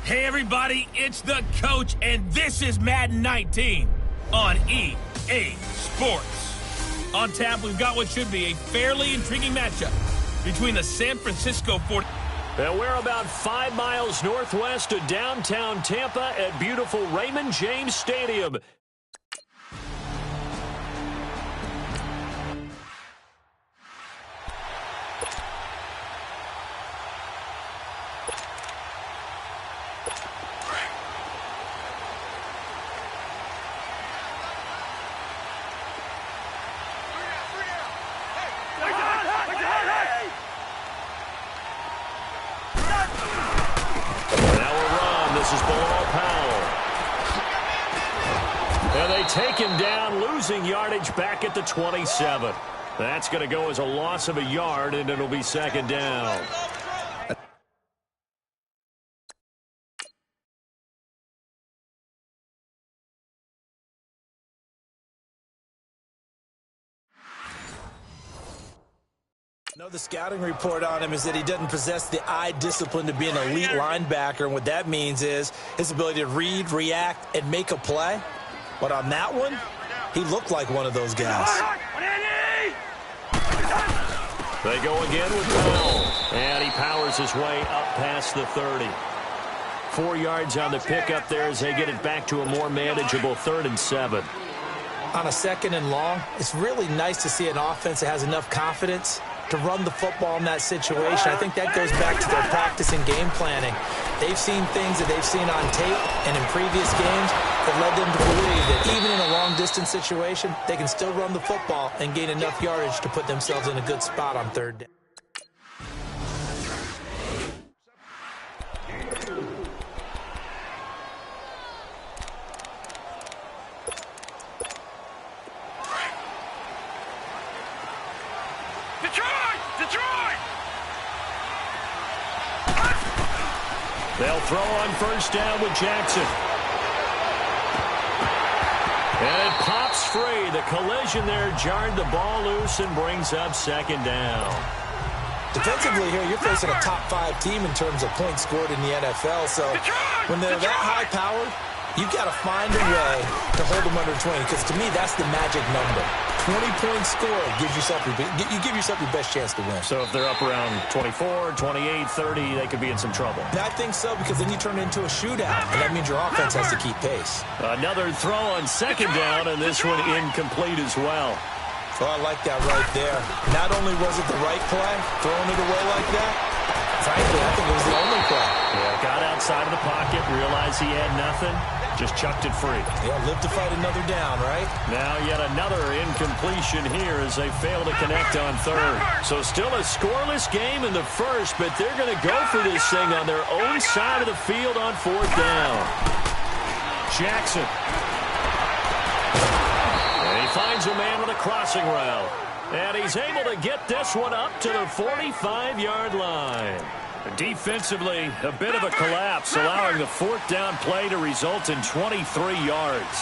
Hey everybody, it's the coach, and this is Madden 19 on EA Sports. On tap, we've got what should be a fairly intriguing matchup between the San Francisco 40. And we're about 5 miles northwest of downtown Tampa at beautiful Raymond James Stadium. Take him down, losing yardage back at the 27. That's going to go as a loss of a yard, and it'll be second down. The scouting report on him is that he doesn't possess the eye discipline to be an elite linebacker, and what that means is his ability to read, react, and make a play. But on that one, he looked like one of those guys. They go again with Powell, and he powers his way up past the 30. 4 yards on the pickup there as they get it back to a more manageable 3rd and 7. On a 2nd and long, it's really nice to see an offense that has enough confidence to run the football in that situation. I think that goes back to their practice and game planning. They've seen things that they've seen on tape and in previous games that led them to believe that even in a long-distance situation, they can still run the football and gain enough yardage to put themselves in a good spot on 3rd down. They'll throw on 1st down with Jackson. And it pops free. The collision there jarred the ball loose and brings up 2nd down. Defensively here, you're facing a top 5 team in terms of points scored in the NFL. So when they're that high-powered, you've got to find a way to hold them under 20, because to me, that's the magic number. 20 points scored gives yourself you give yourself your best chance to win. So if they're up around 24, 28, 30, they could be in some trouble. I think so, because then you turn it into a shootout, and that means your offense has to keep pace. Another throw on 2nd down, and this one incomplete as well. Oh, I like that right there. Not only was it the right play, throwing it away like that, frankly, I think it was the only play. Yeah, got outside of the pocket, realized he had nothing, just chucked it free. Yeah, live to fight another down, right? Now yet another incompletion here as they fail to connect on 3rd. So still a scoreless game in the 1st, but they're going to go for this thing on their own side of the field on 4th down. Jackson. And he finds a man with a crossing route. And he's able to get this one up to the 45-yard line. Defensively, a bit of a collapse, allowing the 4th down play to result in 23 yards.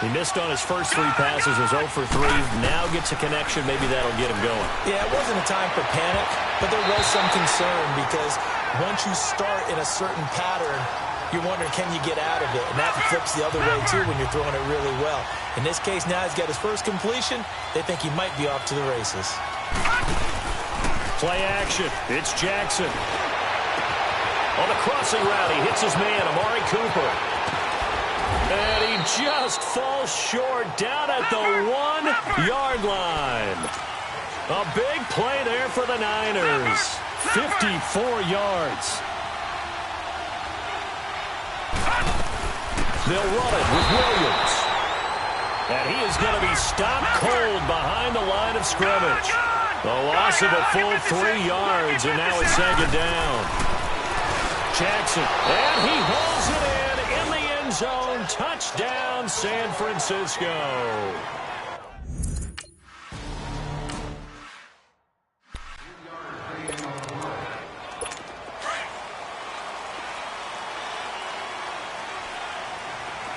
He missed on his first 3 passes, was 0 for 3. Now gets a connection. Maybe that'll get him going. Yeah, it wasn't a time for panic, but there was some concern, because once you start in a certain pattern, you're wondering, can you get out of it? And that flips the other way, too, when you're throwing it really well. In this case, now he's got his first completion. They think he might be off to the races. Play action. It's Jackson. On the crossing route, he hits his man, Amari Cooper. And he just falls short down at the 1-yard line. A big play there for the Niners. 54 yards. They'll run it with Williams. And he is going to be stopped cold behind the line of scrimmage. A loss of a full 3 yards, and now it's 2nd down. Jackson, and he holds it in the end zone. Touchdown, San Francisco.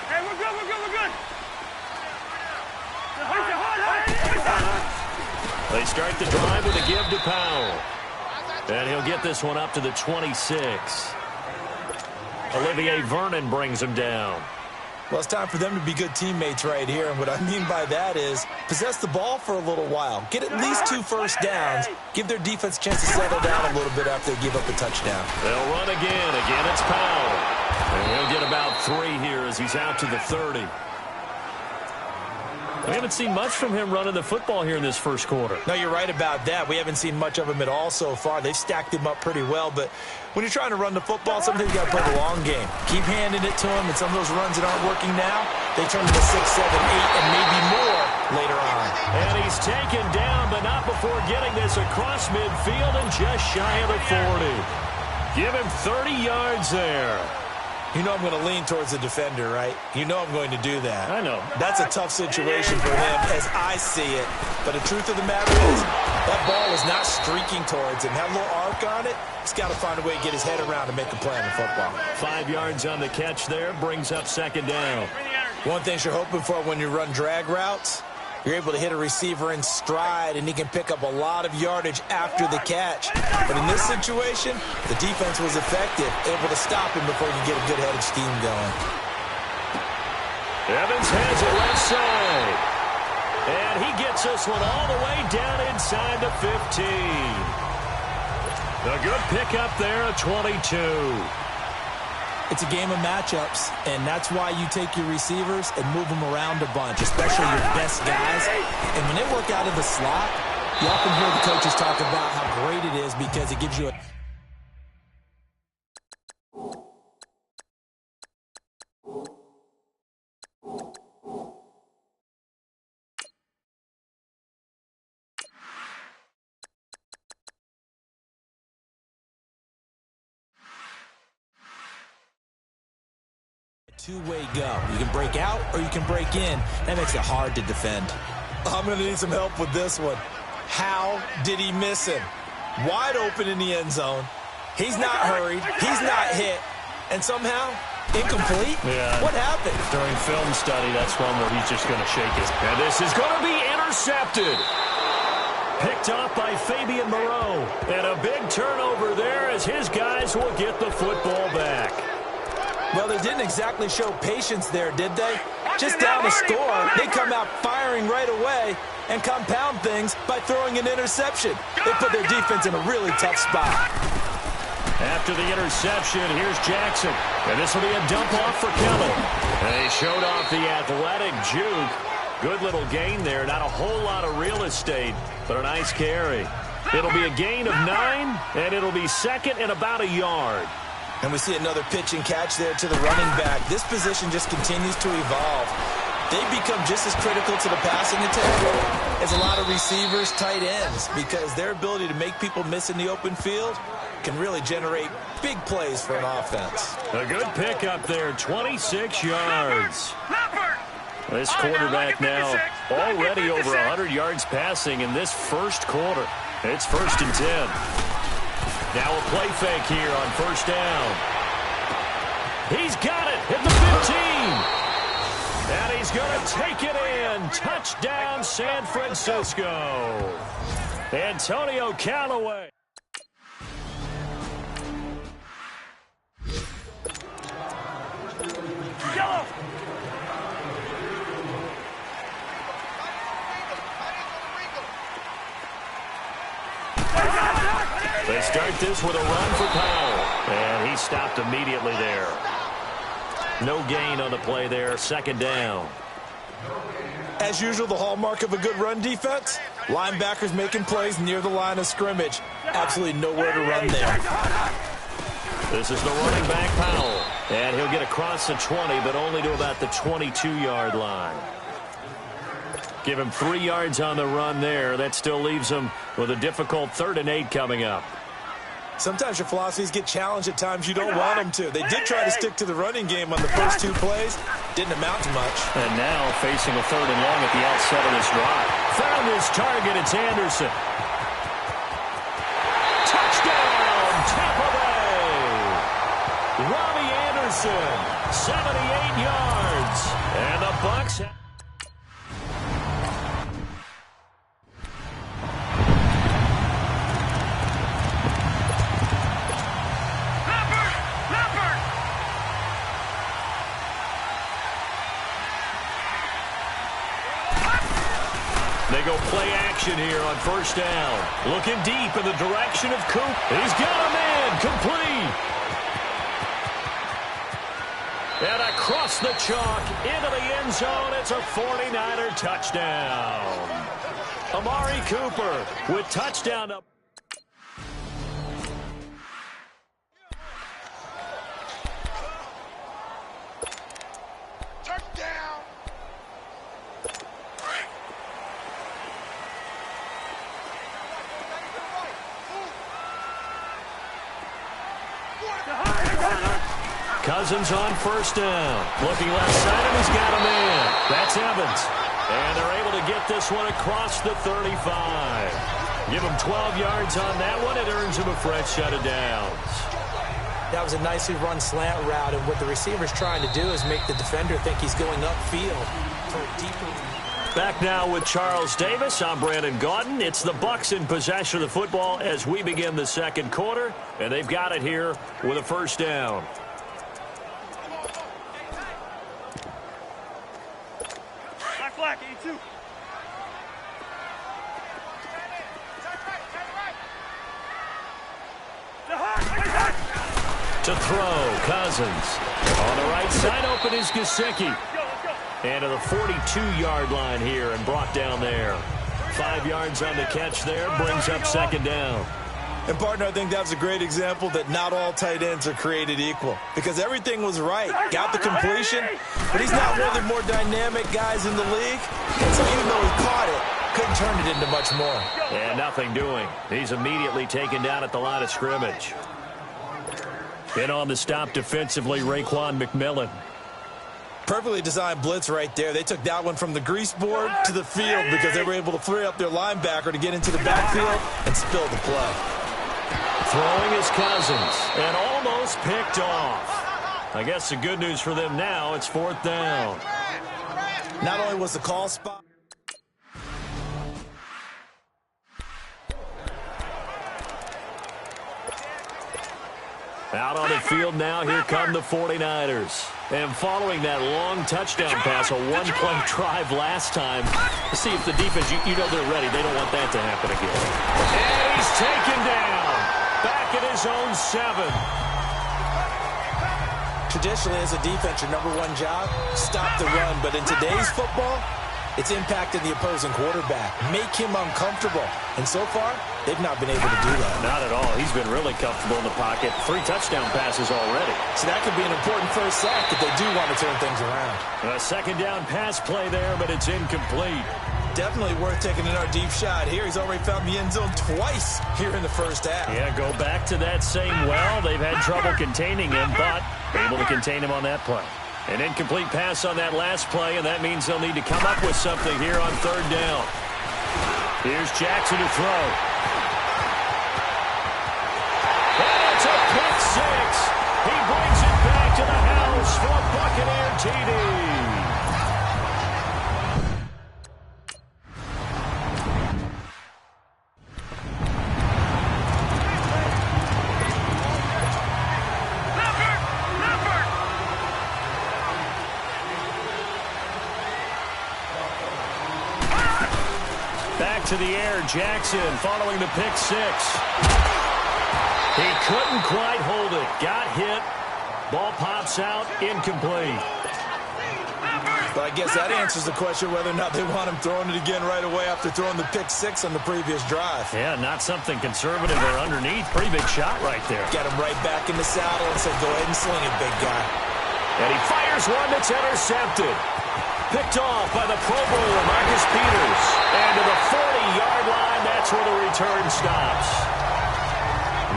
Hey, we're good. They start the drive with a give to Powell. And he'll get this one up to the 26. Olivier Vernon brings him down. Well, it's time for them to be good teammates right here, and what I mean by that is possess the ball for a little while. Get at least 2 first downs. Give their defense a chance to settle down a little bit after they give up a touchdown. They'll run again. Again, it's Powell. And he'll get about 3 here as he's out to the 30. We haven't seen much from him running the football here in this first quarter. No, you're right about that. We haven't seen much of him at all so far. They've stacked him up pretty well, but when you're trying to run the football, sometimes you got to play the long game. Keep handing it to him, and some of those runs that aren't working now, they turn into 6, 7, 8, and maybe more later on. And he's taken down, but not before getting this across midfield and just shy of the 40. Give him 30 yards there. You know I'm going to lean towards the defender, right? You know I'm going to do that. I know. That's a tough situation for him as I see it. But the truth of the matter is, that ball is not streaking towards him. Have a little arc on it. He's got to find a way to get his head around to make a play on the football. 5 yards on the catch there. Brings up second down. One thing you're hoping for when you run drag routes, you're able to hit a receiver in stride, and he can pick up a lot of yardage after the catch. But in this situation, the defense was effective, able to stop him before you get a good head of steam going. Evans has it left side. And he gets this one all the way down inside the 15. A good pickup there at 22. It's a game of matchups, and that's why you take your receivers and move them around a bunch, especially your best guys. And when they work out of the slot, you often hear the coaches talk about how great it is because it gives you a... two-way go. You can break out or you can break in. That makes it hard to defend. I'm going to need some help with this one. How did he miss him? Wide open in the end zone. He's not hurried. He's not hit. And somehow, incomplete? Yeah. What happened? During film study, that's one where he's just going to shake it. And this is going to be intercepted. Picked off by Fabian Moreau. And a big turnover there as his guys will get the football back. Well, they didn't exactly show patience there, did they? Just down a score, they come out firing right away and compound things by throwing an interception. They put their defense in a really tough spot. After the interception, here's Jackson. And this will be a dump off for Kelly. And they showed off the athletic juke. Good little gain there. Not a whole lot of real estate, but a nice carry. It'll be a gain of 9, and it'll be second and about a yard. And we see another pitch and catch there to the running back. This position just continues to evolve. They become just as critical to the passing attack as a lot of receivers, tight ends, because their ability to make people miss in the open field can really generate big plays for an offense. A good pickup there, 26 yards. This quarterback now already over 100 yards passing in this first quarter. It's 1st and 10. Now a play fake here on first down. He's got it at the 15. And he's going to take it in. Touchdown, San Francisco. Antonio Callaway. Yellow. They start this with a run for Powell. And he stopped immediately there. No gain on the play there. Second down. As usual, the hallmark of a good run defense, linebackers making plays near the line of scrimmage. Absolutely nowhere to run there. This is the running back, Powell. And he'll get across the 20, but only to about the 22-yard line. Give him 3 yards on the run there. That still leaves him with a difficult 3rd and 8 coming up. Sometimes your philosophies get challenged at times you don't want them to. They did try to stick to the running game on the first 2 plays. Didn't amount to much. And now facing a 3rd and long at the outset of this drive. Found his target. It's Anderson. Touchdown, Tampa Bay. Robbie Anderson, 78 yards. And the Bucs have... go play action here on first down. Looking deep in the direction of Coop. He's got a man complete. And across the chalk into the end zone. It's a 49er touchdown. Amari Cooper with touchdown up. Cousins on first down. Looking left side, and he's got a man. That's Evans. And they're able to get this one across the 35. Give him 12 yards on that one. It earns him a fresh set of downs. That was a nicely run slant route, and what the receiver's trying to do is make the defender think he's going upfield for a deeper. Back now with Charles Davis. I'm Brandon Gaudin. It's the Bucs in possession of the football as we begin the second quarter, and they've got it here with a first down. Black, 82. To throw, Cousins. On the right side, open is Gesicki. And to the 42-yard line here and brought down there. 5 yards on the catch there, brings up second down. And, partner, I think that's a great example that not all tight ends are created equal. Because everything was right. Got the completion, but he's not one of the more dynamic guys in the league. And so even though he caught it, couldn't turn it into much more. And nothing doing. He's immediately taken down at the line of scrimmage. In on the stop defensively, Raekwon McMillan. Perfectly designed blitz right there. They took that one from the grease board to the field because they were able to free up their linebacker to get into the backfield and spill the play. Throwing his Cousins, and almost picked off. I guess the good news for them now, it's fourth down. Not only was the call spot. Out on the field now, here come the 49ers. And following that long touchdown pass, a one-play drive last time, to see if the defense, you know they're ready. They don't want that to happen again. And he's taken down. Back at his own 7. Traditionally, as a defense, your number one job, stop the run. But in today's football, it's impacting the opposing quarterback. Make him uncomfortable. And so far, they've not been able to do that. Not at all. He's been really comfortable in the pocket. 3 touchdown passes already. So that could be an important first sack if they do want to turn things around. A second down pass play there, but it's incomplete. Definitely worth taking in our deep shot here. He's already found the end zone twice here in the first half. Yeah, go back to that same well. They've had trouble containing him, but able to contain him on that play. An incomplete pass on that last play, and that means they'll need to come up with something here on third down. Here's Jackson to throw. And it's a pick 6. He brings it back to the house for a Buccaneer TD. Back to the air, Jackson following the pick 6. He couldn't quite hold it. Got hit. Ball pops out, incomplete. But I guess that answers the question whether or not they want him throwing it again right away after throwing the pick 6 on the previous drive. Yeah, not something conservative or underneath. Pretty big shot right there. Got him right back in the saddle and said, go ahead and sling it, big guy. And he fires one that's intercepted. Picked off by the Pro Bowler, Marcus Peters. And to the 40-yard line, that's where the return stops.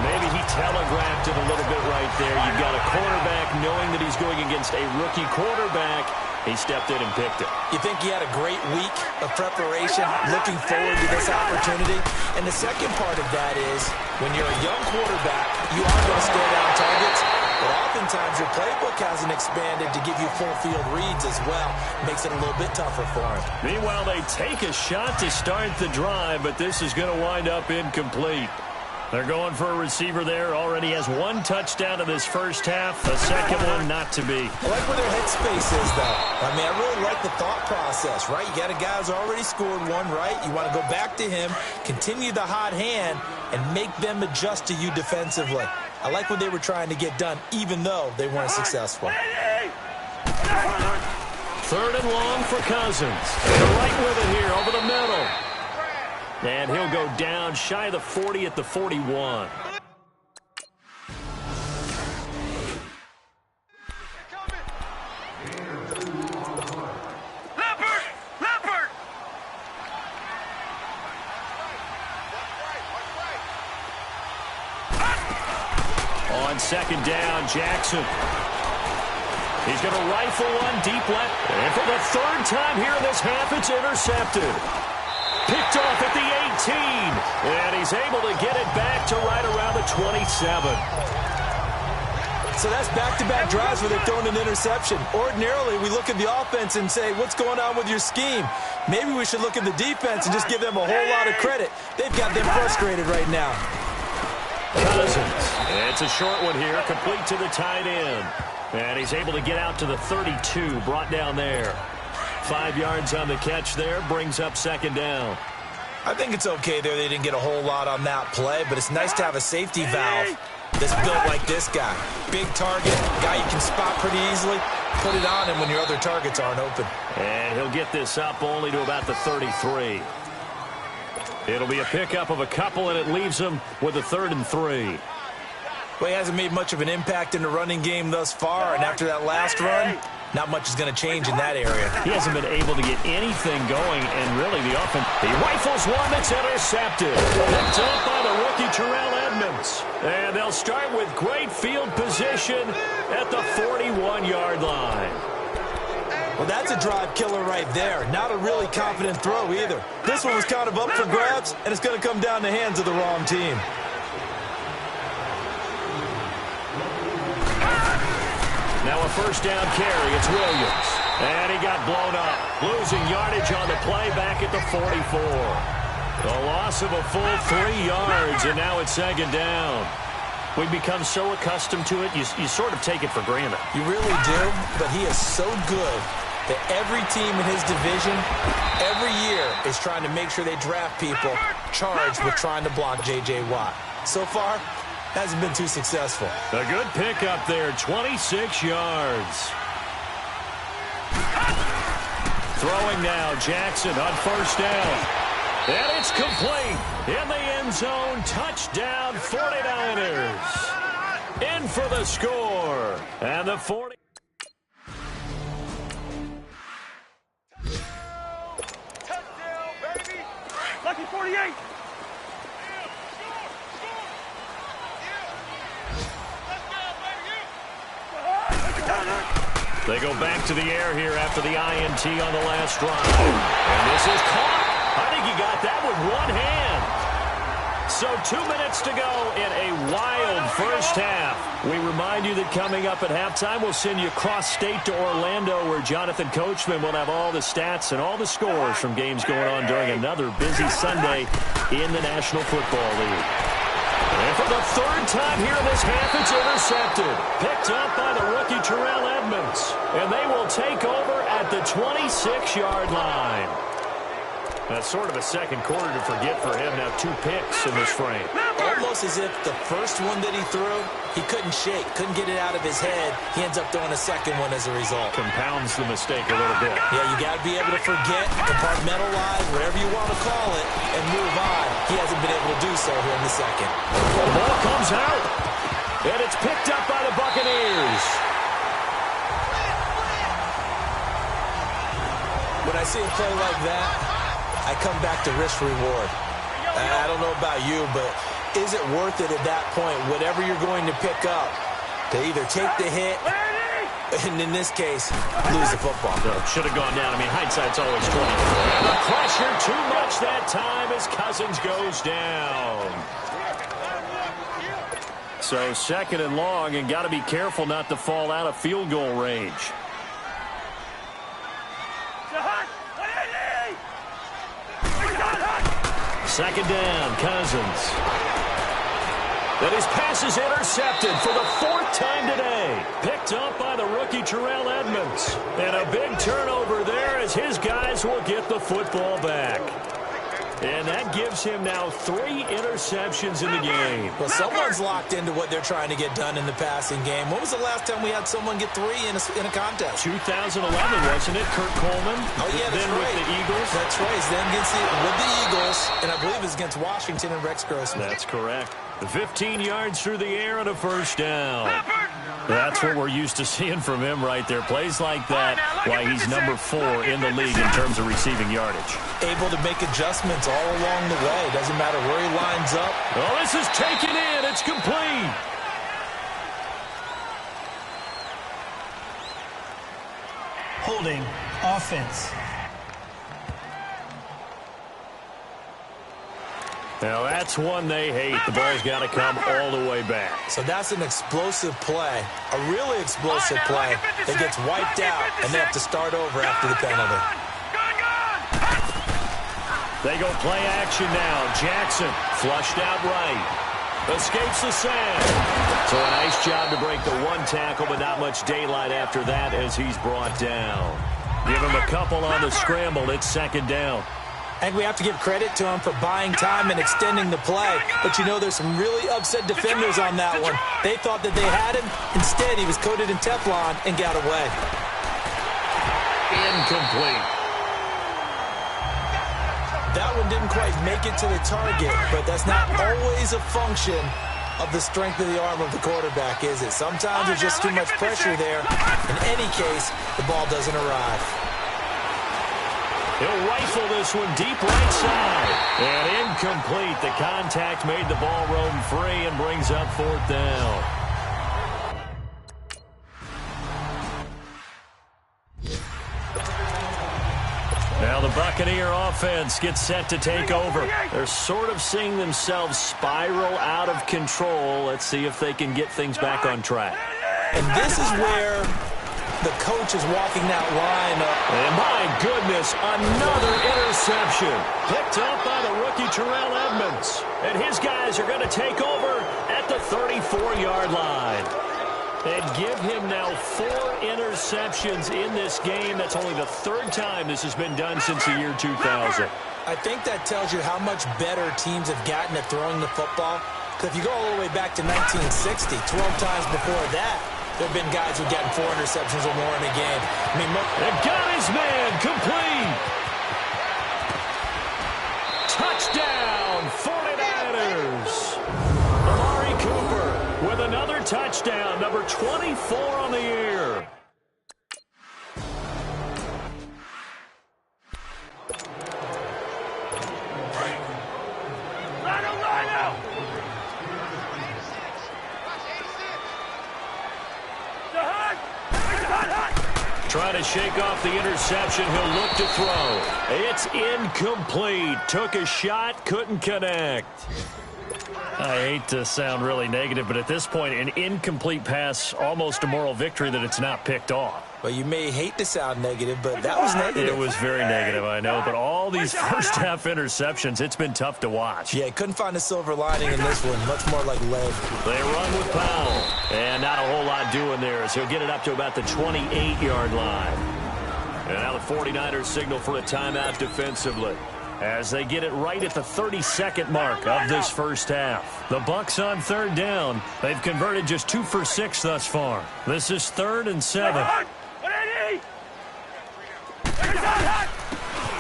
Maybe he telegraphed it a little bit right there. You've got a quarterback knowing that he's going against a rookie quarterback. He stepped in and picked it. You think he had a great week of preparation, looking forward to this opportunity? And the second part of that is, when you're a young quarterback, you are going to stare down targets. But oftentimes your playbook hasn't expanded to give you full field reads as well. Makes it a little bit tougher for him. Meanwhile, they take a shot to start the drive, but this is going to wind up incomplete. They're going for a receiver there. Already has one touchdown in this first half. The second one not to be. I like where their headspace is, though. I mean, I really like the thought process, right? You got a guy who's already scored one, right? You want to go back to him, continue the hot hand, and make them adjust to you defensively. I like what they were trying to get done, even though they weren't successful. Third and long for Cousins. They're right with it here over the middle. And he'll go down shy of the 40 at the 41. On second down, Jackson. He's going to rifle one deep left. And for the third time here in this half, it's intercepted. Picked off at the 18. And he's able to get it back to right around the 27. So that's back-to-back drives where they're throwing an interception. Ordinarily, we look at the offense and say, what's going on with your scheme? Maybe we should look at the defense and just give them a whole lot of credit. They've got them frustrated right now. Cousins. It's a short one here, complete to the tight end. And he's able to get out to the 32, brought down there. 5 yards on the catch there, brings up second down. I think it's okay there. They didn't get a whole lot on that play, but it's nice to have a safety valve that's built like this guy. Big target, guy you can spot pretty easily. Put it on him when your other targets aren't open. And he'll get this up only to about the 33. It'll be a pickup of a couple, and it leaves him with a 3rd and 3. Well, he hasn't made much of an impact in the running game thus far, and after that last run, not much is going to change in that area. He hasn't been able to get anything going, and really the offense. He rifles one that's intercepted. Picked up by the rookie Terrell Edmonds. And they'll start with great field position at the 41-yard line. Well, that's a drive killer right there. Not a really confident throw either. This one was kind of up for grabs, and it's going to come down the hands of the wrong team. Now a first down carry. It's Williams. And he got blown up. Losing yardage on the play back at the 44. A loss of a full 3 yards, and now it's second down. We've become so accustomed to it, you sort of take it for granted. You really do, but he is so good that every team in his division, every year, is trying to make sure they draft people charged with trying to block J.J. Watt. So far, hasn't been too successful. A good pickup there, 26 yards. Throwing now, Jackson on first down. And it's complete. In the end zone, touchdown 49ers. In for the score. And the 40. Touchdown, baby. Lucky 48. They go back to the air here after the INT on the last drive. And this is caught. I think he got that with one hand. So 2 minutes to go in a wild first half. We remind you that coming up at halftime, we'll send you cross-state to Orlando, where Jonathan Coachman will have all the stats and all the scores from games going on during another busy Sunday in the National Football League. And for the third time here in this half, it's intercepted. Picked up by the rookie Terrell Edmonds. And they will take over at the 26-yard line. That's sort of a second quarter to forget for him. Now 2 picks in this frame. Almost as if the first one that he threw, he couldn't shake, couldn't get it out of his head. He ends up throwing a second one as a result. Compounds the mistake a little bit. Yeah, you got to be able to forget, compartmentalize, whatever you want to call it, and move on. He hasn't been able to do so here in the second. The ball comes out, and it's picked up by the Buccaneers. When I see a play like that, I come back to risk-reward. I don't know about you, but is it worth it at that point, whatever you're going to pick up, to either take the hit, and in this case, lose the football? Should have gone down. I mean, hindsight's always 20. The pressure too much that time as Cousins goes down. So second and long, and got to be careful not to fall out of field goal range. Second down, Cousins. And his pass is intercepted for the 4th time today. Picked up by the rookie Terrell Edmonds. And a big turnover there as his guys will get the football back. And that gives him now 3 interceptions in the game. Well, someone's locked into what they're trying to get done in the passing game. When was the last time we had someone get 3 in a contest? 2011, wasn't it? Kurt Coleman. Oh, yeah, that's then right. with the Eagles. That's right. He's then with the Eagles, and I believe it's against Washington and Rex Grossman. That's correct. 15 yards through the air and a first down. That's what we're used to seeing from him right there. Plays like that, why he's number 4 in the league in terms of receiving yardage. Able to make adjustments all along the way. Doesn't matter where he lines up. Oh, this is taken in. It's complete. Holding offense. Now, that's one they hate. The ball's got to come all the way back. So that's an explosive play, a really explosive play that gets wiped out, and they have to start over after the penalty. They go play action now. Jackson flushed out right. Escapes the sack. So a nice job to break the 1 tackle, but not much daylight after that as he's brought down. Give him a couple on the scramble. It's 2nd down. And we have to give credit to him for buying time and extending the play. But, you know, there's some really upset defenders on that one. They thought that they had him. Instead, he was coated in Teflon and got away. Incomplete. That one didn't quite make it to the target, but that's not always a function of the strength of the arm of the quarterback, is it? Sometimes there's just too much pressure there. In any case, the ball doesn't arrive. He'll rifle this one deep right side. And incomplete. The contact made the ball roam free and brings up 4th down. Now the Buccaneer offense gets set to take over. They're sort of seeing themselves spiral out of control. Let's see if they can get things back on track. And this is where the coach is walking that line up. And my goodness, another interception. Picked up by the rookie Terrell Edmonds. And his guys are going to take over at the 34-yard line. And give him now 4 interceptions in this game. That's only the 3rd time this has been done since the year 2000. I think that tells you how much better teams have gotten at throwing the football. Because if you go all the way back to 1960, 12 times before that, there have been guys who've gotten 4 interceptions or more in a game. I mean, they got his man complete. Touchdown, 49ers. Amari Cooper with another touchdown, number 24 on the year. Trying to shake off the interception. He'll look to throw. It's incomplete. Took a shot, couldn't connect. I hate to sound really negative, but at this point, an incomplete pass, almost a moral victory that it's not picked off. Well, you may hate to sound negative, but that was negative. It was very negative, I know. But all these first-half interceptions, it's been tough to watch. Yeah, couldn't find a silver lining in this one. Much more like lead. They run with Powell. And not a whole lot doing there as he'll get it up to about the 28-yard line. And now the 49ers signal for a timeout defensively, as they get it right at the 32nd mark of this first half. The Bucs on 3rd down. They've converted just 2 for 6 thus far. This is 3rd and 7.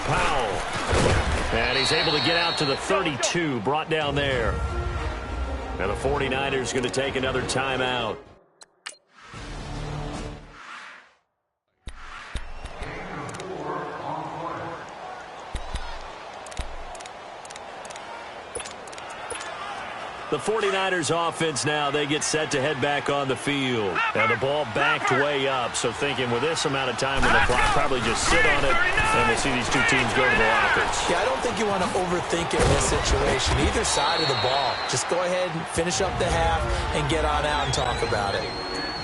Powell. And he's able to get out to the 32, brought down there. And the 49ers going to take another timeout. The 49ers offense now, they get set to head back on the field. Now the ball backed way up, so thinking with this amount of time on the clock, probably just sit on it, and we'll see these two teams go to the lockers. Yeah, I don't think you want to overthink it in this situation. Either side of the ball. Just go ahead and finish up the half and get on out and talk about it.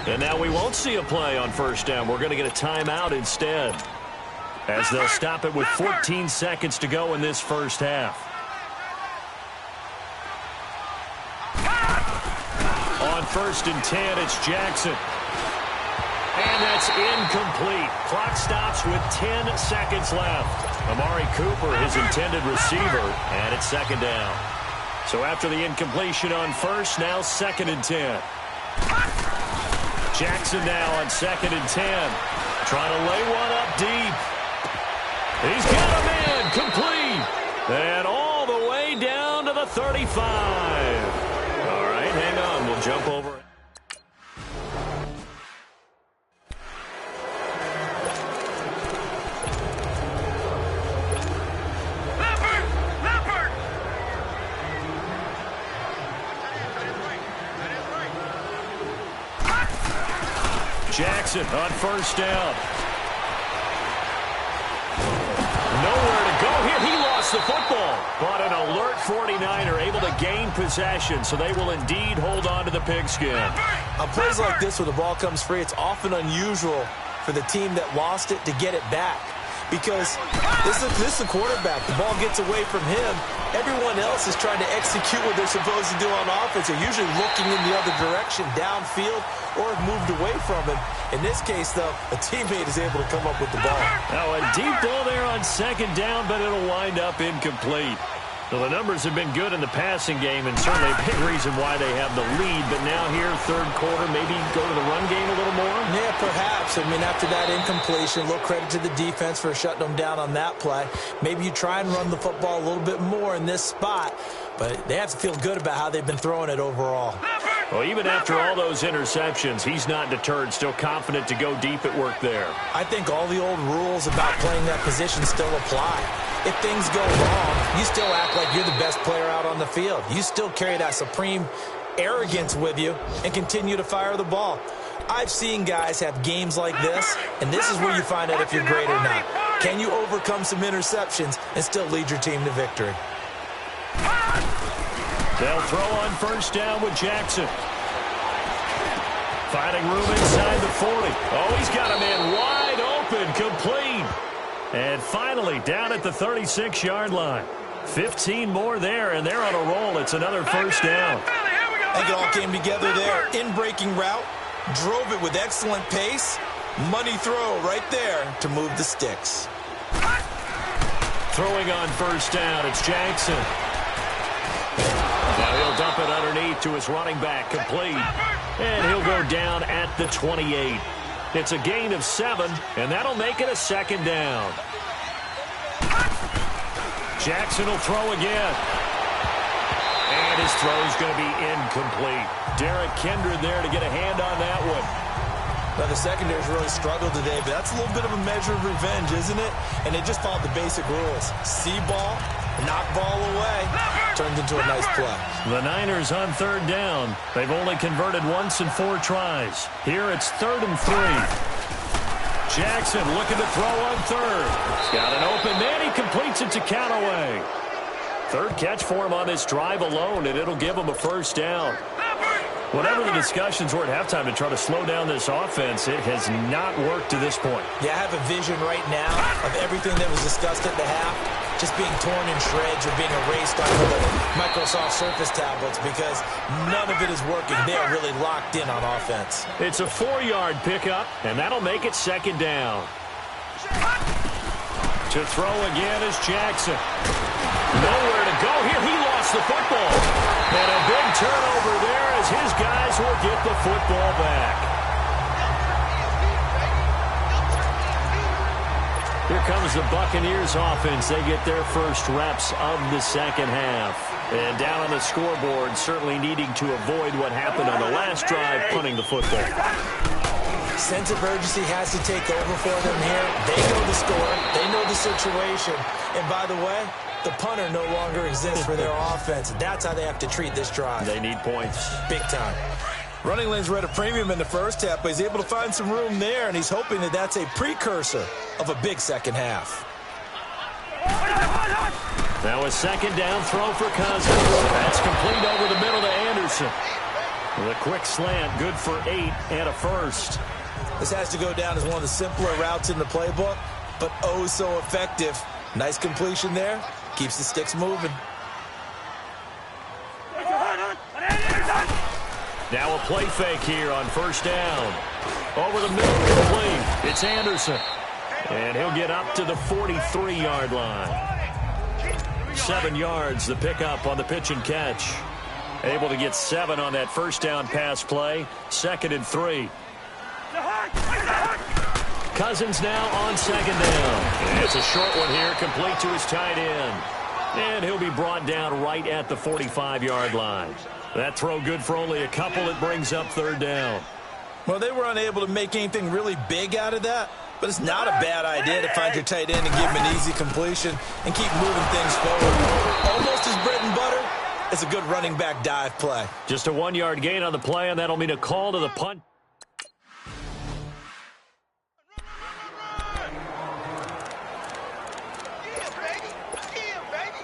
And now we won't see a play on 1st down. We're going to get a timeout instead, as they'll stop it with 14 seconds to go in this first half. on 1st and 10. It's Jackson. And that's incomplete. Clock stops with 10 seconds left. Amari Cooper, his intended receiver, and it's 2nd down. So after the incompletion on 1st, now 2nd and 10. Jackson now on 2nd and 10. Trying to lay one up deep. He's got a man complete. And all the way down to the 35. All right, hang on. We'll jump over. Jackson on 1st down. Nowhere to go here. He lost the football. But an alert 49er able to gain possession, so they will indeed hold on to the pigskin. On plays like this where the ball comes free, it's often unusual for the team that lost it to get it back. Because this is a quarterback. The ball gets away from him. Everyone else is trying to execute what they're supposed to do on offense. They're usually looking in the other direction, downfield, or have moved away from him. In this case, though, a teammate is able to come up with the ball. Now a deep ball there on 2nd down, but it'll wind up incomplete. Well, the numbers have been good in the passing game, and certainly a big reason why they have the lead. But now here, 3rd quarter, maybe go to the run game a little more? Yeah, perhaps. I mean, after that incompletion, a little credit to the defense for shutting them down on that play. Maybe you try and run the football a little bit more in this spot, but they have to feel good about how they've been throwing it overall. Well, even after all those interceptions, he's not deterred, still confident to go deep at work there. I think all the old rules about playing that position still apply. If things go wrong, you still act like you're the best player out on the field. You still carry that supreme arrogance with you and continue to fire the ball. I've seen guys have games like this, and this is where you find out if you're great or not. Can you overcome some interceptions and still lead your team to victory? They'll throw on 1st down with Jackson. Finding room inside the 40. Oh, he's got a man wide open, complete. And finally, down at the 36-yard line. 15 more there, and they're on a roll. It's another 1st down. I think it all came together there. In-breaking route, drove it with excellent pace. Money throw right there to move the sticks. Throwing on 1st down, it's Jackson. Now he'll dump it underneath to his running back, complete. And he'll go down at the 28. It's a gain of 7, and that'll make it a 2nd down. Jackson will throw again. And his throw's going to be incomplete. Derek Kindred there to get a hand on that one. Now, the secondary's really struggled today, but that's a little bit of a measure of revenge, isn't it? And they just followed the basic rules. See ball, knock ball away. Turned into a nice play. The Niners on 3rd down. They've only converted once in 4 tries. Here it's 3rd and 3. Jackson looking to throw on 3rd. He's got an open man. He completes it to Callaway. 3rd catch for him on this drive alone, and it'll give him a 1st down. Whatever the discussions were at halftime to try to slow down this offense, it has not worked to this point. Yeah, I have a vision right now of everything that was discussed at the half just being torn in shreds or being erased off of the Microsoft Surface tablets because none of it is working. They are really locked in on offense. It's a 4-yard pickup, and that'll make it 2nd down. To throw again is Jackson. Nowhere to go here. He lost the football. And a big turnover there as his guys will get the football back. Here comes the Buccaneers offense. They get their first reps of the 2nd half. And down on the scoreboard, certainly needing to avoid what happened on the last drive, punting the football. Sense of urgency has to take over for them here. They know the score. They know the situation. And by the way, the punter no longer exists for their offense. That's how they have to treat this drive. They need points. Big time. Running lanes were at a premium in the first half, but he's able to find some room there, and he's hoping that that's a precursor of a big second half. Now a 2nd down throw for Cousins. That's complete over the middle to Anderson. With a quick slant, good for 8 and a first. This has to go down as one of the simpler routes in the playbook, but oh so effective. Nice completion there. Keeps the sticks moving. Now a play fake here on first down. Over the middle, complete. It's Anderson. And he'll get up to the 43-yard line. 7 yards, the pickup on the pitch and catch. Able to get 7 on that first down pass play. 2nd and 3. Cousins now on 2nd down. And it's a short one here, complete to his tight end. And he'll be brought down right at the 45-yard line. That throw good for only a couple. It brings up 3rd down. Well, they were unable to make anything really big out of that, but it's not a bad idea to find your tight end and give him an easy completion and keep moving things forward. Almost his bread and butter. It's a good running back dive play. Just a 1-yard gain on the play, and that'll mean a call to the punt.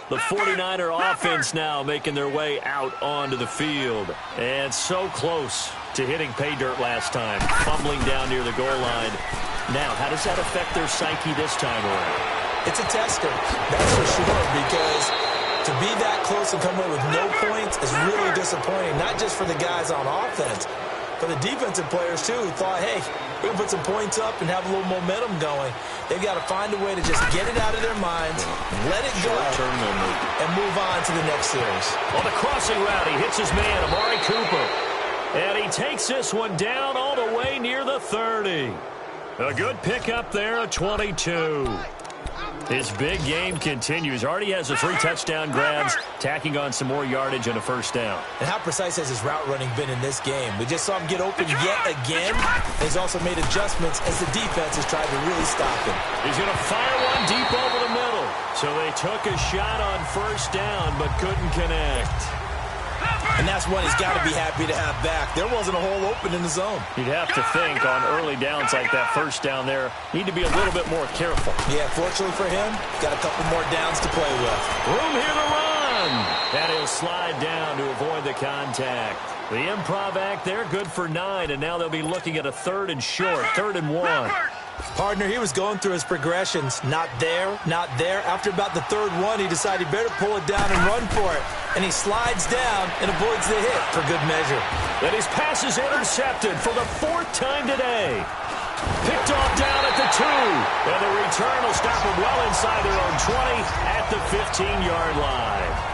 The 49er offense now making their way out onto the field. And so close to hitting pay dirt last time. Fumbling down near the goal line. Now, how does that affect their psyche this time around? It's a tester, that's for sure, because to be that close and come away with no points is really disappointing, not just for the guys on offense, but the defensive players, too, who thought, hey, we can put some points up and have a little momentum going. They've got to find a way to just get it out of their minds, let it go, and move on to the next series. On the crossing route, he hits his man, Amari Cooper. And he takes this one down all the way near the 30. A good pickup there, a 22. His big game continues. Already has the 3 touchdown grabs, tacking on some more yardage and a first down. And how precise has his route running been in this game? We just saw him get open yet again. He's also made adjustments as the defense has tried to really stop him. He's going to fire one deep over the middle. So they took a shot on first down, but couldn't connect. And that's one he's got to be happy to have back. There wasn't a hole open in the zone. You'd have to think on early downs like that first down there, need to be a little bit more careful. Yeah, fortunately for him, got a couple more downs to play with. Room here to run. And he'll slide down to avoid the contact. The improv act there, good for 9, and now they'll be looking at a 3rd and short, 3rd and 1. Partner, he was going through his progressions. Not there, not there. After about the 3rd one, he decided he better pull it down and run for it. And he slides down and avoids the hit for good measure. And his pass is intercepted for the 4th time today. Picked off down at the 2. And the return will stop him well inside their own 20 at the 15-yard line.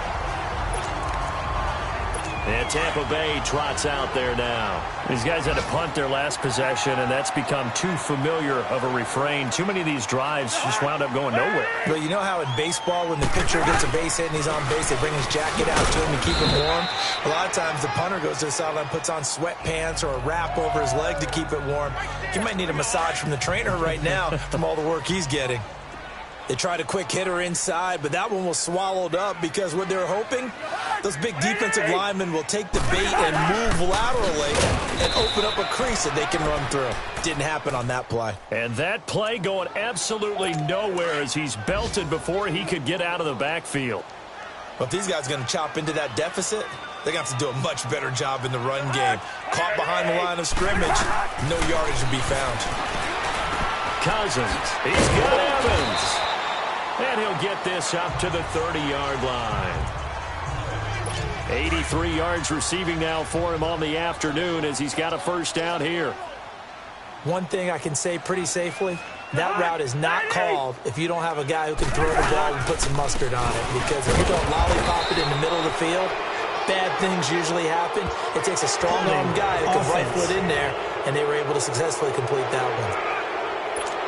And Tampa Bay trots out there now. These guys had to punt their last possession, and that's become too familiar of a refrain. Too many of these drives just wound up going nowhere. Well, you know how in baseball, when the pitcher gets a base hit and he's on base, they bring his jacket out to him to keep him warm? A lot of times the punter goes to the sideline, puts on sweatpants or a wrap over his leg to keep it warm. He might need a massage from the trainer right now from all the work he's getting. They tried a quick hitter inside, but that one was swallowed up because what they're hoping, those big defensive linemen will take the bait and move laterally and open up a crease that they can run through. Didn't happen on that play. And that play going absolutely nowhere as he's belted before he could get out of the backfield. But if these guys are going to chop into that deficit, they're going to have to do a much better job in the run game. Caught behind the line of scrimmage, no yardage to be found. Cousins, he's got Evans. And he'll get this up to the 30-yard line. 83 yards receiving now for him on the afternoon as he's got a first down here. One thing I can say pretty safely, that route is not called if you don't have a guy who can throw the ball and put some mustard on it. Because if you don't lollipop it in the middle of the field, bad things usually happen. It takes a strong-arm guy who can rifle it in there, and they were able to successfully complete that one.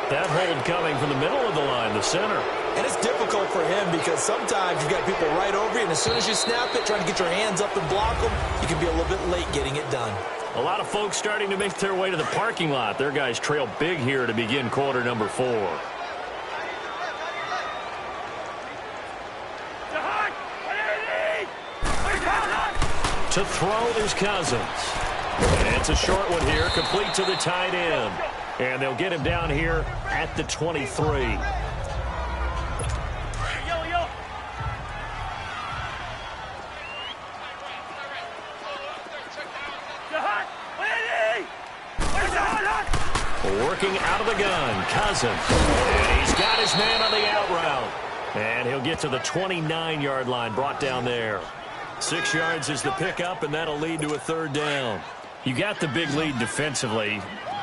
That hold coming from the middle of the line, the center. And it's difficult for him because sometimes you've got people right over you, and as soon as you snap it, trying to get your hands up and block them, you can be a little bit late getting it done. A lot of folks starting to make their way to the parking lot. Their guys trail big here to begin quarter number 4. To throw is Cousins. And it's a short one here, complete to the tight end. And they'll get him down here at the 23. Working out of the gun, Cousins. And he's got his man on the out route. And he'll get to the 29-yard line, brought down there. 6 yards is the pickup, and that'll lead to a 3rd down. You got the big lead defensively,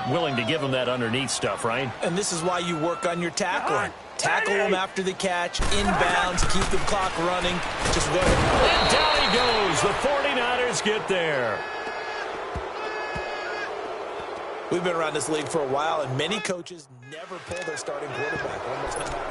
willing to give them that underneath stuff, right? And this is why you work on your tackling. Tackle them after the catch, inbounds, keep the clock running. Just go ahead. And down he goes. The 49ers get there. We've been around this league for a while, and many coaches never pull their starting quarterback. Almost no matter.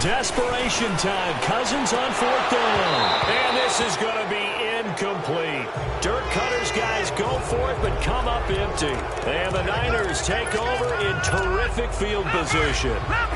Desperation time. Cousins on 4th down. And this is going to be incomplete. Dirk Cutter's guys go for it, but come up empty. And the Niners take over in terrific field position.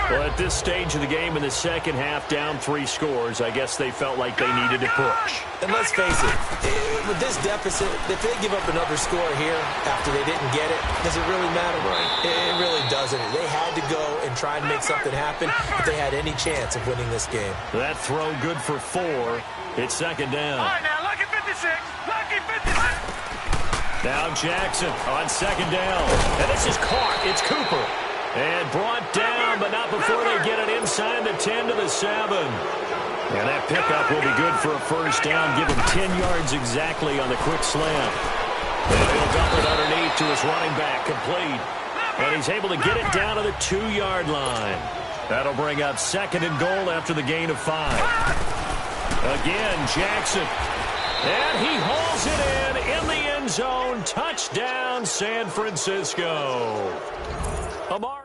Well, at this stage of the game in the second half, down 3 scores, I guess they felt like they needed to push. And let's face it, with this deficit, if they give up another score here after they didn't get it, does it really matter? Right. It really doesn't. They had to go and try and make something happen if they had any chance of winning this game. That throw good for 4. It's 2nd down. All right, now, lucky 56. Lucky 56. Now Jackson on 2nd down. And this is caught. It's Cooper. And brought down, but not before they get it inside the 10 to the 7. And that pickup will be good for a 1st down. Give him 10 yards exactly on the quick slant. And he'll dump it underneath to his running back, complete. And he's able to get it down to the 2-yard line. That'll bring up 2nd and goal after the gain of 5. Again, Jackson. And he hauls it in the end zone. Touchdown, San Francisco. Amar.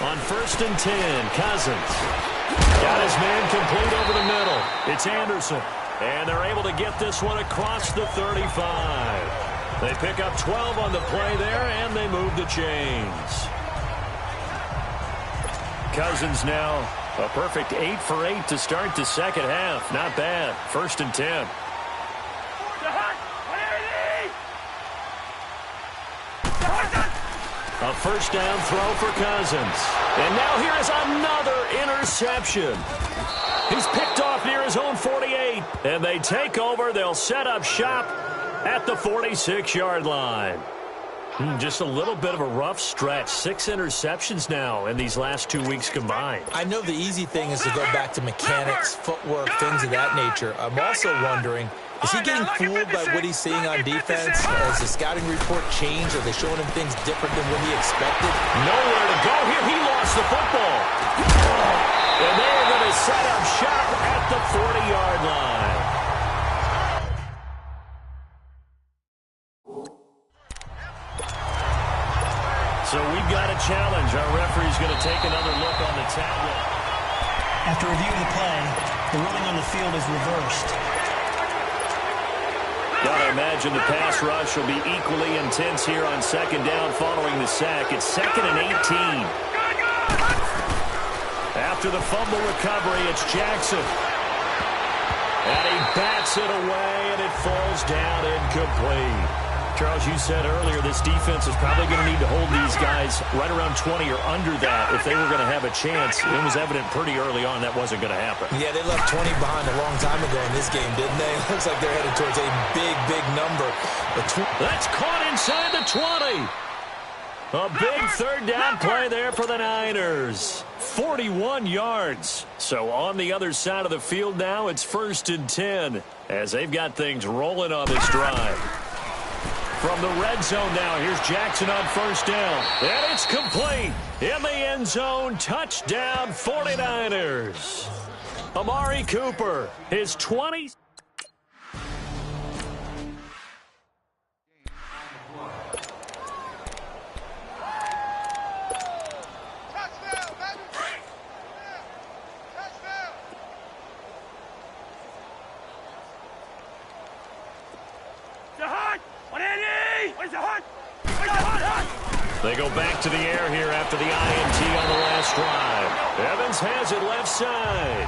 On 1st and 10, Cousins. Got his man complete over the middle. It's Anderson. And they're able to get this one across the 35. They pick up 12 on the play there, and they move the chains. Cousins now a perfect 8 for 8 to start the second half. Not bad. 1st and 10. A 1st down throw for Cousins. And now here is another interception. He's picked off near his own 48. And they take over. They'll set up shop at the 46-yard line. Just a little bit of a rough stretch. 6 interceptions now in these last 2 weeks combined. I know the easy thing is to go back to mechanics, footwork, things of that nature. I'm also wondering, is he getting fooled by what he's seeing on defense? Has the scouting report changed? Are they showing him things different than what he expected? Nowhere to go here. He lost the football. And they're going to set up shop at the 40-yard line. So we've got a challenge. Our referee's going to take another look on the tablet. After reviewing the play, the ruling on the field is reversed. Gotta imagine the pass rush will be equally intense here on 2nd down following the sack. It's 2nd and 18. After the fumble recovery, it's Jackson. And he bats it away, and it falls down incomplete. Charles, you said earlier this defense is probably going to need to hold these guys right around 20 or under that if they were going to have a chance. It was evident pretty early on that wasn't going to happen. Yeah, they left 20 behind a long time ago in this game, didn't they? Looks like they're headed towards a big, big number. That's caught inside the 20. A big 3rd down play there for the Niners. 41 yards. So on the other side of the field now, it's 1st and 10 as they've got things rolling on this drive. From the red zone now, here's Jackson on 1st down. And it's complete. In the end zone, touchdown 49ers. Amari Cooper, his 20. They go back to the air here after the INT on the last drive. Evans has it left side.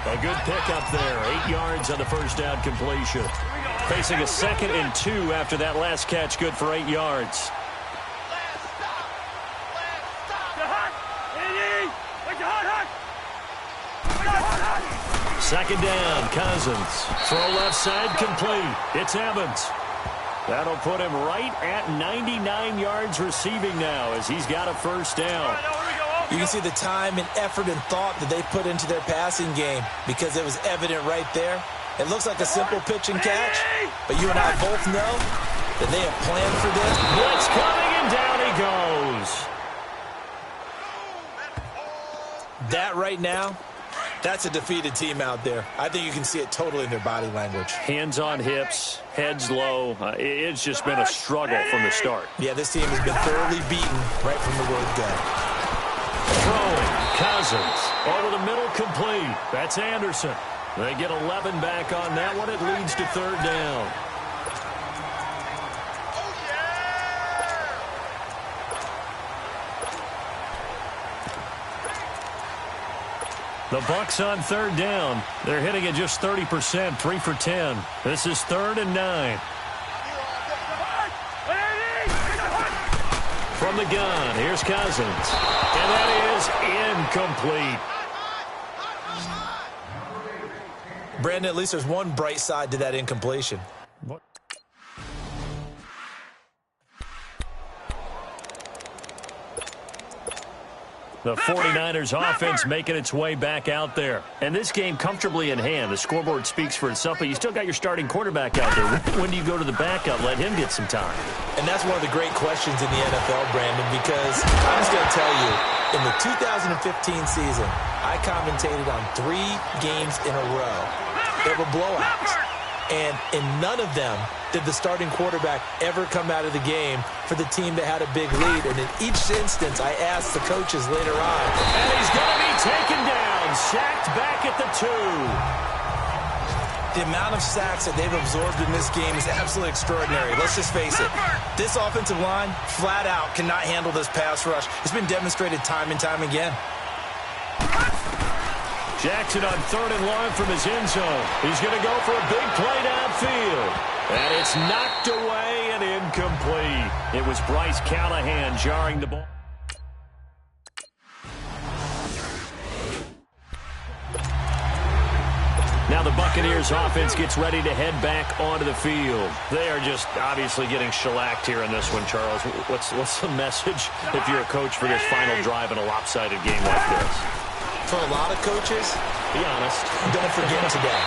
A good pickup there. 8 yards on the first down completion. Facing a 2nd and 2 after that last catch, good for 8 yards. Second down, Cousins. Throw left side, complete. It's Evans. That'll put him right at 99 yards receiving now as he's got a first down. You can see the time and effort and thought that they put into their passing game because it was evident right there. It looks like a simple pitch and catch, but you and I both know that they have planned for this. Blitz coming, and down he goes. That right now, that's a defeated team out there. I think you can see it totally in their body language. Hands on hips, heads low. It's just been a struggle from the start. Yeah, this team has been thoroughly beaten right from the word go. Throwing, Cousins. Over the middle, complete. That's Anderson. They get 11 back on that one. It leads to third down. The Bucs on third down. They're hitting at just 30%, 3 for 10. This is 3rd and 9. From the gun, here's Cousins. And that is incomplete. Brandon, at least there's one bright side to that incompletion. What? The 49ers offense making its way back out there. And this game comfortably in hand. The scoreboard speaks for itself, but you still got your starting quarterback out there. When do you go to the backup, let him get some time? And that's one of the great questions in the NFL, Brandon, because I'm just going to tell you, in the 2015 season, I commentated on 3 games in a row that were blowouts. And in none of them did the starting quarterback ever come out of the game for the team that had a big lead. And in each instance, I asked the coaches later on. And he's going to be taken down, sacked back at the 2. The amount of sacks that they've absorbed in this game is absolutely extraordinary. Let's just face it. This offensive line, flat out, cannot handle this pass rush. It's been demonstrated time and time again. Jackson on 3rd and long from his end zone. He's going to go for a big play downfield. And it's knocked away and incomplete. It was Bryce Callahan jarring the ball. Now the Buccaneers offense gets ready to head back onto the field. They are just obviously getting shellacked here in this one, Charles. What's the message if you're a coach for this final drive in a lopsided game like this? For a lot of coaches, be honest, don't forget today.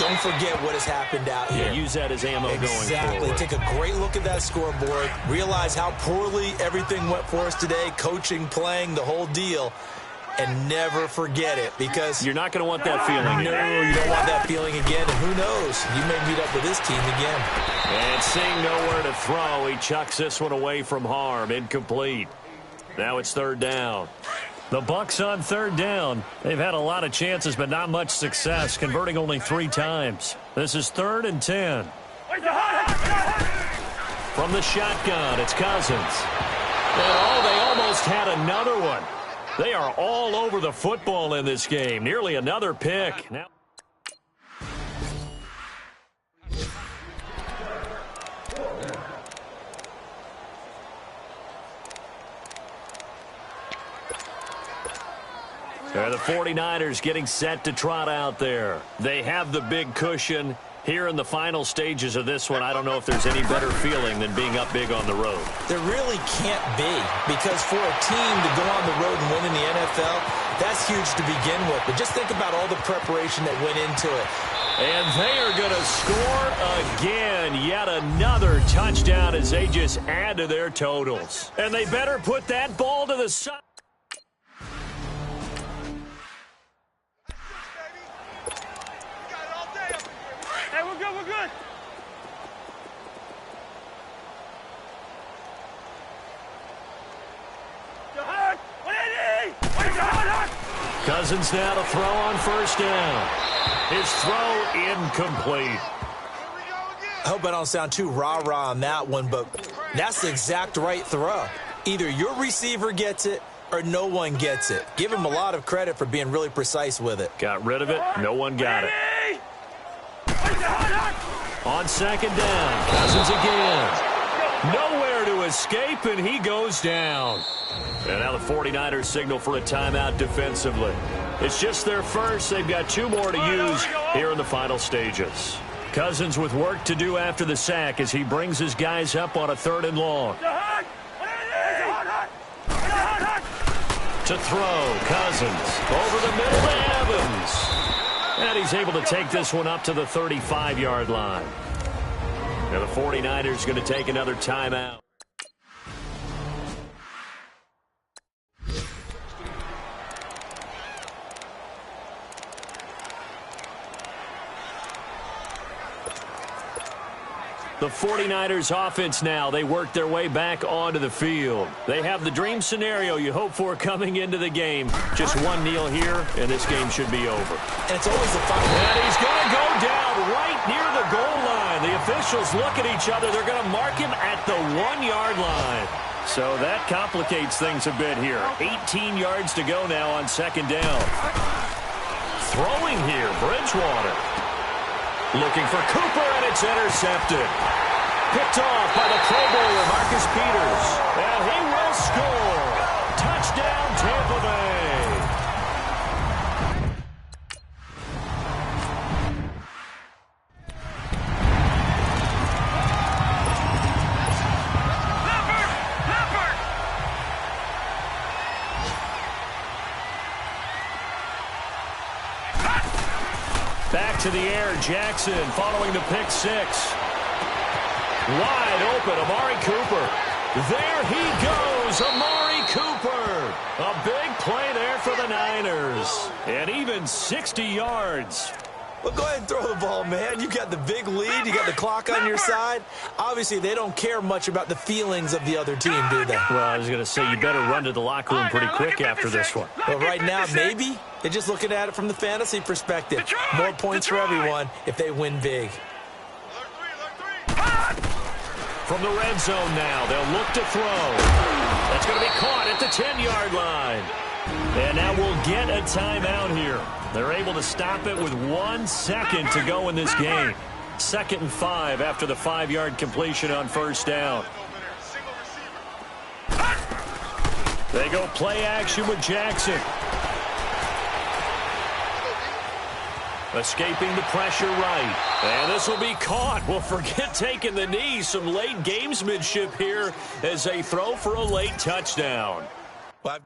Don't forget what has happened out here. Yeah, use that as ammo going forward. Exactly. Take a great look at that scoreboard. Realize how poorly everything went for us today. Coaching, playing, the whole deal. And never forget it, because you're not going to want that feeling. No, you don't want that feeling again. And who knows? You may meet up with this team again. And seeing nowhere to throw, he chucks this one away from harm. Incomplete. Now it's third down. The Bucs on third down. They've had a lot of chances, but not much success, converting only 3 times. This is 3rd and 10. From the shotgun, it's Cousins. And they almost had another one. They are all over the football in this game. Nearly another pick. Now, the 49ers getting set to trot out there. They have the big cushion. Here in the final stages of this one, I don't know if there's any better feeling than being up big on the road. There really can't be, because for a team to go on the road and win in the NFL, that's huge to begin with. But just think about all the preparation that went into it. And they are going to score again. Yet another touchdown as they just add to their totals. And they better put that ball to the side. Cousins now to throw on first down. His throw incomplete. I hope I don't sound too rah-rah on that one, but that's the exact right throw. Either your receiver gets it or no one gets it. Give him a lot of credit for being really precise with it. Got rid of it. No one got it. On second down, Cousins again. Nowhere to escape, and he goes down. And now the 49ers signal for a timeout defensively. It's just their first. They've got 2 more to use here in the final stages. Cousins with work to do after the sack as he brings his guys up on a 3rd and long. To throw, Cousins over the middle to Evans. And he's able to take this one up to the 35-yard line. Now the 49ers going to take another timeout. The 49ers offense now, they work their way back onto the field. They have the dream scenario you hope for coming into the game. Just one kneel here, and this game should be over. And it's always the fun. And he's going to go down right near the goal line. The officials look at each other. They're going to mark him at the 1-yard line. So that complicates things a bit here. 18 yards to go now on second down. Throwing here, Bridgewater. Looking for Cooper, and it's intercepted. Picked off by the Pro Bowler, Marcus Peters. And he will score. Touchdown, Tampa Bay. Back to the air, Jackson following the pick 6. Wide open, Amari Cooper. There he goes, Amari Cooper. A big play there for the Niners. And even 60 yards. Well, go ahead and throw the ball, man. You got the big lead. You got the clock on your side. Obviously, they don't care much about the feelings of the other team, do they? Well, I was going to say, you better run to the locker room pretty quick after this one. Well, right now, maybe. They're just looking at it from the fantasy perspective. More points for everyone if they win big. From the red zone now, they'll look to throw. That's going to be caught at the 10-yard line. And now we'll get a timeout here. They're able to stop it with 1 second to go in this game. 2nd and 5 after the 5-yard completion on first down. They go play action with Jackson. Escaping the pressure right. And this will be caught. Well, forget taking the knee. Some late gamesmanship here as they throw for a late touchdown. Well,